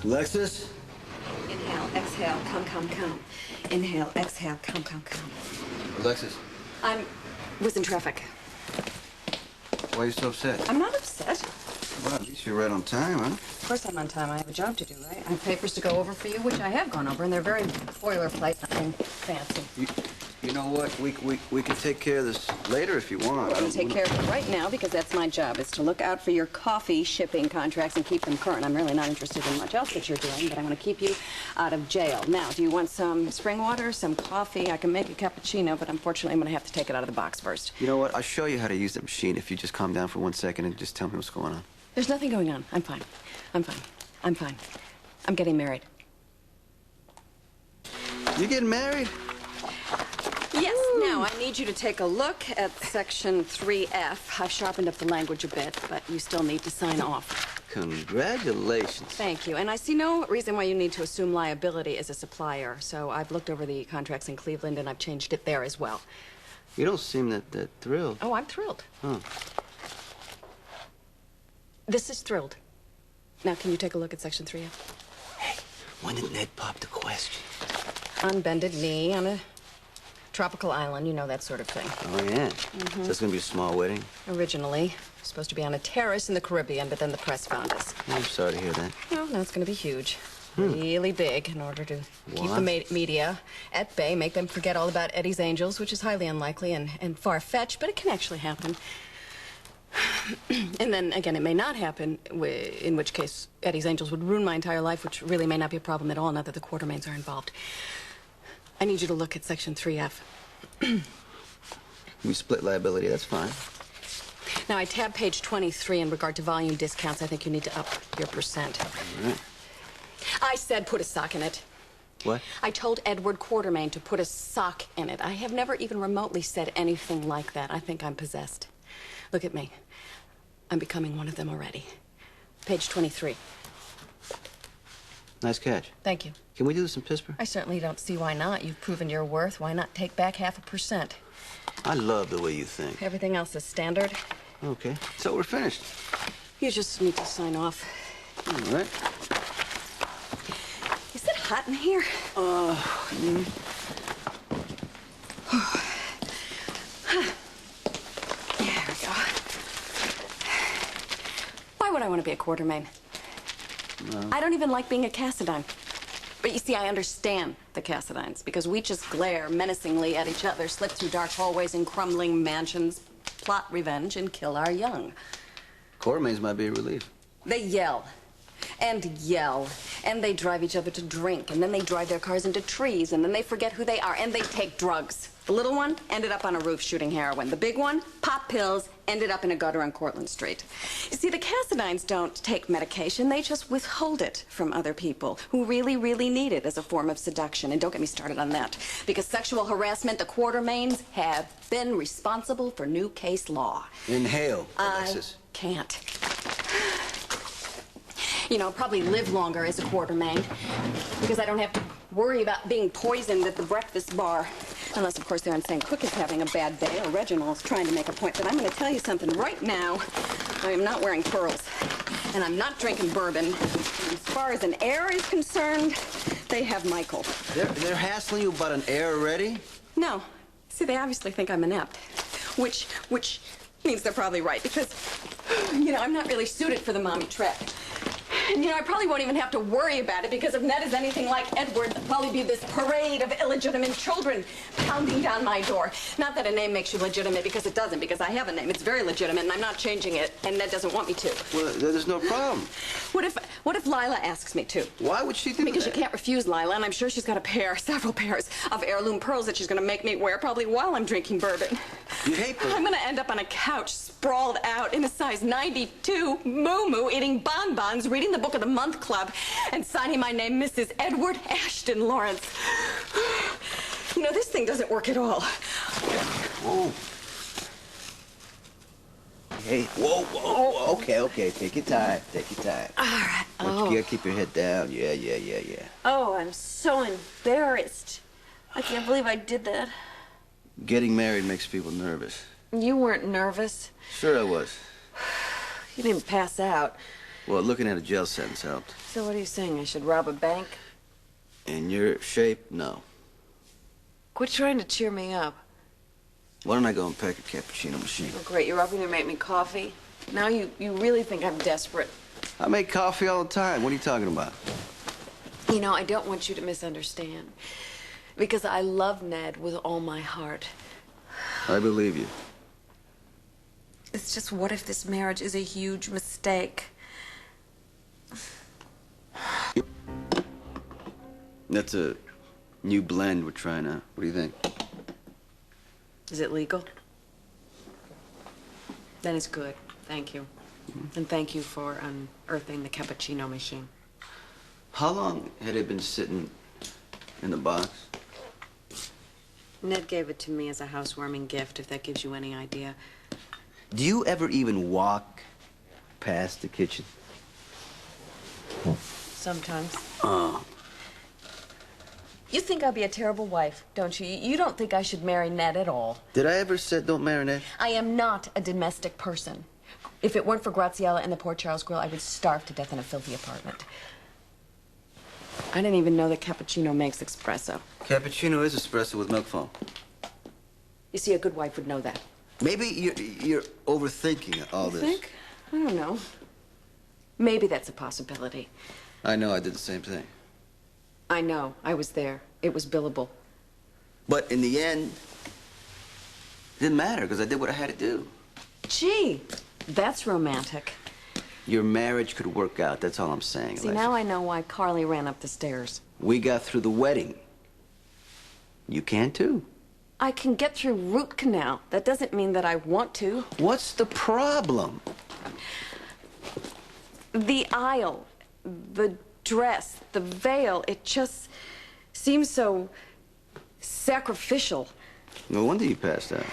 Alexis? Inhale, exhale, come. Inhale, exhale, come. Alexis? Was in traffic. Why are you so upset? I'm not upset. Well, at least you're right on time, huh? Of course I'm on time. I have a job to do, right? I have papers to go over for you, which I have gone over, and they're very boilerplate, nothing fancy. You know what? We can take care of this later if you want. I'm going to take care of it right now because that's my job, is to look out for your coffee shipping contracts and keep them current. I'm really not interested in much else that you're doing, but I want to keep you out of jail. Now, do you want some spring water, some coffee? I can make a cappuccino, but unfortunately I'm going to have to take it out of the box first. You know what? I'll show you how to use the machine if you just calm down for 1 second and just tell me what's going on. There's nothing going on. I'm fine. I'm getting married. You getting married? Yes. Now, I need you to take a look at Section 3F. I've sharpened up the language a bit, but you still need to sign off. Congratulations. Thank you. And I see no reason why you need to assume liability as a supplier. So I've looked over the contracts in Cleveland, and I've changed it there as well. You don't seem that thrilled. Oh, I'm thrilled. Huh. This is thrilled. Now, can you take a look at Section 3F? Hey, when did Ned pop the question? On bended knee, on a tropical island, you know, that sort of thing. Oh, yeah? So it's gonna be a small wedding? Originally, supposed to be on a terrace in the Caribbean, but then the press found us. I'm sorry to hear that. Well, now it's gonna be huge. Really big, in order to keep the media at bay, make them forget all about Eddie's Angels, which is highly unlikely and far-fetched, but it can actually happen. And then, again, it may not happen, in which case Eddie's Angels would ruin my entire life, which really may not be a problem at all, now that the Quartermains are involved. I need you to look at Section 3F. We split liability, that's fine. Now, I tab page 23 in regard to volume discounts. I think you need to up your percent. All right. I said put a sock in it. What? I told Edward Quartermain to put a sock in it. I have never even remotely said anything like that. I think I'm possessed. Look at me. I'm becoming one of them already. Page 23. Nice catch. Thank you. Can we do this in Pittsburgh? I certainly don't see why not. You've proven your worth. Why not take back 0.5%? I love the way you think. Everything else is standard. Okay, so we're finished. You just need to sign off. All right. Is it hot in here? There we go. Why would I want to be a Quartermain? I don't even like being a Cassadine. But you see, I understand the Cassadines because we just glare menacingly at each other, slip through dark hallways and crumbling mansions, plot revenge, and kill our young. Quartermains might be a relief. They yell and yell, and they drive each other to drink, and then they drive their cars into trees, and then they forget who they are, and they take drugs. The little one ended up on a roof shooting heroin. The big one, pop pills, ended up in a gutter on Cortlandt Street. You see, the Cassadines don't take medication. They just withhold it from other people who really, really need it as a form of seduction. And don't get me started on that, because sexual harassment, the Quartermains have been responsible for new case law. Inhale, Alexis. I can't. You know, probably live longer as a Quartermain because I don't have to worry about being poisoned at the breakfast bar. Unless, of course, they're saying Cook is having a bad day or Reginald's trying to make a point. But I'm going to tell you something right now. I am not wearing pearls, and I'm not drinking bourbon. And as far as an heir is concerned, they have Michael. They're hassling you about an heir already? No. See, they obviously think I'm inept, which means they're probably right because, you know, I'm not really suited for the mommy trip. And, you know, I probably won't even have to worry about it because if Ned is anything like Edward, there'll probably be this parade of illegitimate children pounding down my door. Not that a name makes you legitimate, because it doesn't, because I have a name. It's very legitimate, and I'm not changing it, and Ned doesn't want me to. Well, there's no problem. What if Lila asks me to? Why would she do Because that? you can't refuse Lila, and I'm sure she's got several pairs of heirloom pearls that she's going to make me wear probably while I'm drinking bourbon. You hate bourbon. I'm going to end up on a couch, sprawled out in a size 92, moo-moo, eating bonbons, reading the Book of the Month Club, and signing my name Mrs. Edward Ashton Lawrence. You know, this thing doesn't work at all. Whoa. Hey, whoa. Okay. Take your time. All right. But you gotta keep your head down. Yeah. Oh, I'm so embarrassed. I can't believe I did that. Getting married makes people nervous. You weren't nervous. Sure I was. You didn't pass out. Well, looking at a jail sentence helped. So what are you saying? I should rob a bank? In your shape, no. Quit trying to cheer me up. Why don't I go and pack a cappuccino machine? Oh, great. You're upping to make me coffee? Now you really think I'm desperate. I make coffee all the time. What are you talking about? You know, I don't want you to misunderstand. Because I love Ned with all my heart. I believe you. It's just, what if this marriage is a huge mistake? That's a new blend we're trying out. What do you think? Is it legal? Then it's good. Thank you. And thank you for unearthing the cappuccino machine. How long had it been sitting in the box? Ned gave it to me as a housewarming gift, if that gives you any idea. Do you ever even walk past the kitchen? Sometimes. Oh. You think I'll be a terrible wife, don't you? You don't think I should marry Ned at all. Did I ever say don't marry Ned? I am not a domestic person. If it weren't for Graziella and the Port Charles Grill, I would starve to death in a filthy apartment. I didn't even know that cappuccino makes espresso. Cappuccino is espresso with milk foam. You see, a good wife would know that. Maybe you're overthinking all this. You think? I don't know. Maybe that's a possibility. I know, I did the same thing. I know. I was there. It was billable. But in the end, it didn't matter because I did what I had to do. Gee, that's romantic. Your marriage could work out. That's all I'm saying, See, Alexis. now I know why Carly ran up the stairs. We got through the wedding. You can too. I can get through root canal. That doesn't mean that I want to. What's the problem? The aisle, the dress, the veil, it just seems so sacrificial. No wonder you passed out.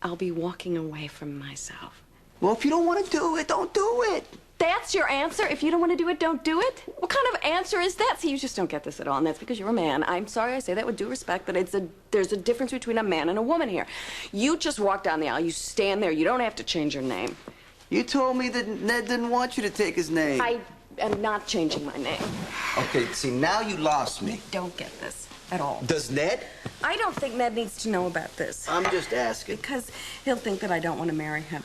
I'll be walking away from myself. Well, if you don't want to do it, don't do it. That's your answer? If you don't want to do it, don't do it? What kind of answer is that? See, you just don't get this at all, and that's because you're a man. I'm sorry I say that with due respect, but there's a difference between a man and a woman here. You just walk down the aisle, you stand there, you don't have to change your name. You told me that Ned didn't want you to take his name. I am not changing my name. Okay, see, now you lost me. Don't get this at all. Does Ned? I don't think Ned needs to know about this. I'm just asking. Because he'll think that I don't want to marry him.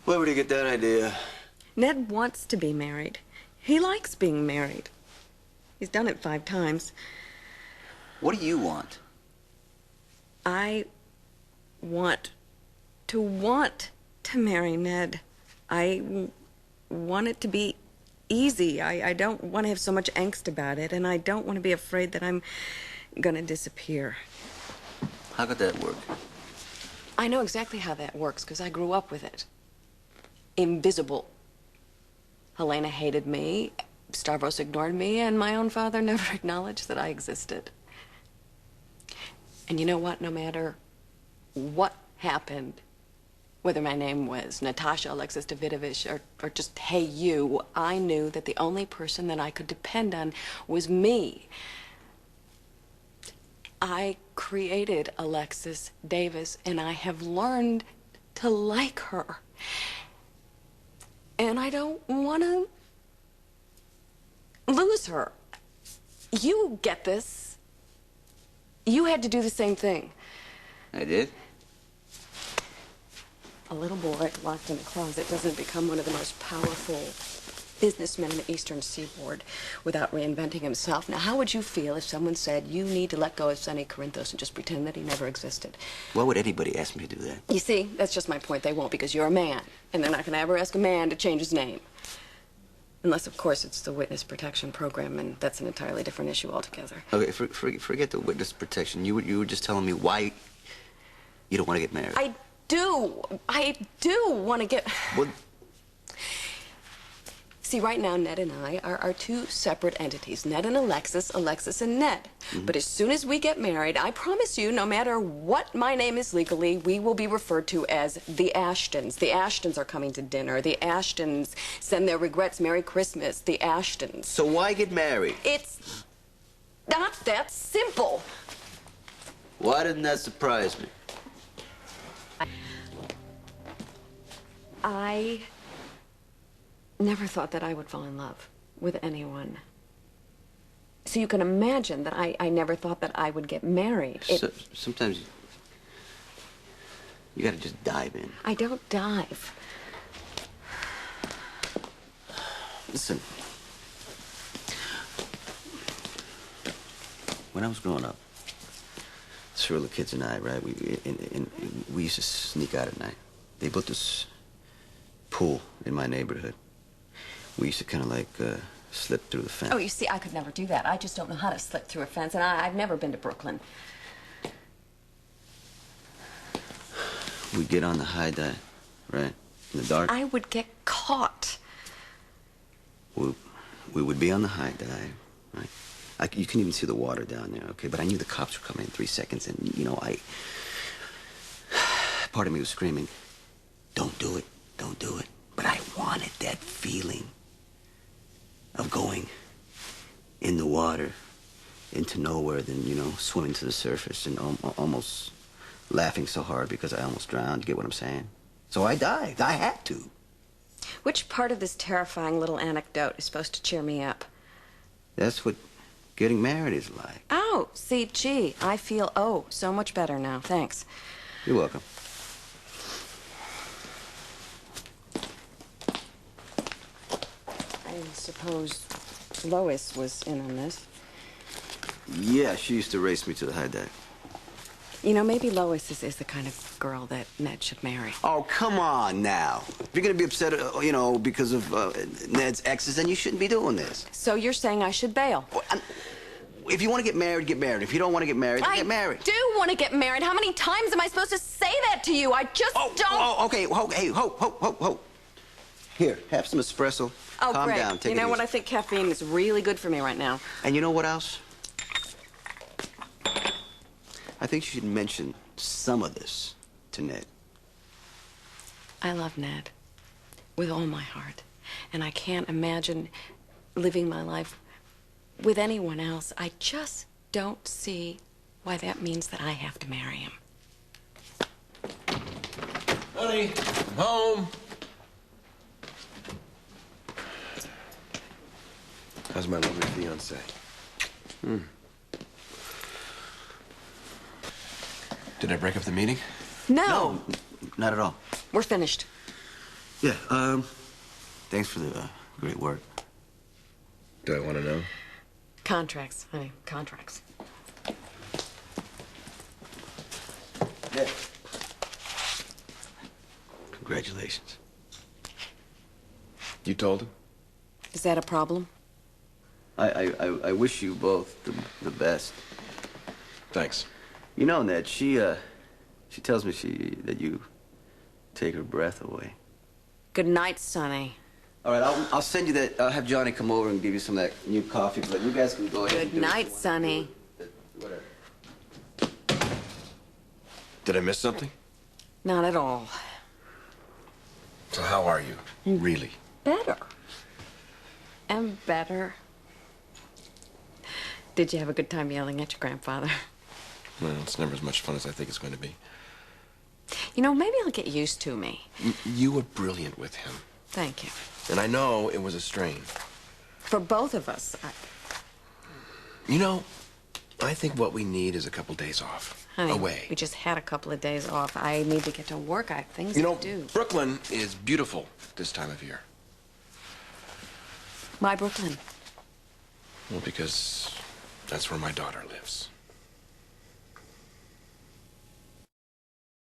Where would he get that idea? Ned wants to be married. He likes being married. He's done it 5 times. What do you want? I want to marry Ned. I want it to be easy. I don't want to have so much angst about it, and I don't want to be afraid that I'm gonna disappear. How could that work? I know exactly how that works, because I grew up with it. Invisible. Helena hated me, Stavros ignored me, and my own father never acknowledged that I existed. And you know what? No matter what happened, whether my name was Natasha, Alexis Davidovich, or just Hey You, I knew that the only person that I could depend on was me. I created Alexis Davis, and I have learned to like her. And I don't want to lose her. You get this. You had to do the same thing. I did? A little boy locked in a closet doesn't become one of the most powerful businessmen in the Eastern Seaboard without reinventing himself. Now, how would you feel if someone said, you need to let go of Sonny Corinthos and just pretend that he never existed? Why would anybody ask me to do that? You see, that's just my point. They won't, because you're a man, and they're not going to ever ask a man to change his name. Unless, of course, it's the witness protection program, and that's an entirely different issue altogether. Okay, forget the witness protection. You were just telling me why you don't want to get married. I do want to get... What? See, right now, Ned and I are 2 separate entities. Ned and Alexis, Alexis and Ned. But as soon as we get married, I promise you, no matter what my name is legally, we will be referred to as the Ashtons. The Ashtons are coming to dinner. The Ashtons send their regrets. Merry Christmas. The Ashtons. So why get married? It's not that simple. Why didn't that surprise me? I never thought that I would fall in love with anyone. So you can imagine that I never thought that I would get married. Sometimes you gotta just dive in. I don't dive. Listen. When I was growing up, several of the kids and I, right, we used to sneak out at night. They built this pool in my neighborhood. We used to kind of like slip through the fence. Oh, you see, I could never do that. I just don't know how to slip through a fence, and I've never been to Brooklyn. We'd get on the high dive, right, in the dark. I would get caught. We would be on the high dive, right? You couldn't even see the water down there, okay? But I knew the cops were coming in 3 seconds, and, you know, part of me was screaming, don't do it, don't do it. But I wanted that feeling of going in the water into nowhere, then, you know, swimming to the surface and almost laughing so hard because I almost drowned. You get what I'm saying? So I dived. I had to. Which part of this terrifying little anecdote is supposed to cheer me up? That's what getting married is like. Oh, see, gee, I feel, so much better now. Thanks. You're welcome. I suppose Lois was in on this. Yeah, she used to race me to the high dive. You know, maybe Lois is the kind of girl that Ned should marry. Oh, come on now. If you're going to be upset, you know, because of Ned's exes, then you shouldn't be doing this. So you're saying I should bail? Well, if you want to get married, get married. If you don't want to get married, then get married. I do want to get married. How many times am I supposed to say that to you? I just don't... Oh, okay. Hey, ho. Here, have some espresso. Oh, Calm great. down. Take you know it what? easy. I think caffeine is really good for me right now. And you know what else? I think you should mention some of this to Ned. I love Ned with all my heart, and I can't imagine living my life with anyone else. I just don't see why that means that I have to marry him. Honey, I'm home. How's my lovely fiance? Did I break up the meeting? No, Not at all. we're finished. Yeah, thanks for the great work. Do I want to know? Contracts, honey, contracts. Ned. Congratulations. You told him? Is that a problem? I wish you both the best. Thanks. You know, Ned, she tells me that you take her breath away. Good night, Sonny. All right, I'll send you that. I'll have Johnny come over and give you some of that new coffee, but you guys can go ahead. Good night, Sonny. Whatever. Did I miss something? Not at all. So how are you? Really? Better. And better. Did you have a good time yelling at your grandfather? Well, it's never as much fun as I think it's going to be. You know, maybe he'll get used to me. You were brilliant with him. Thank you. And I know it was a strain. For both of us. You know, I think what we need is a couple days off. Honey, away. we just had a couple of days off. I need to get to work. I have things You know, to do. Brooklyn is beautiful this time of year. My Brooklyn. Well, because that's where my daughter lives.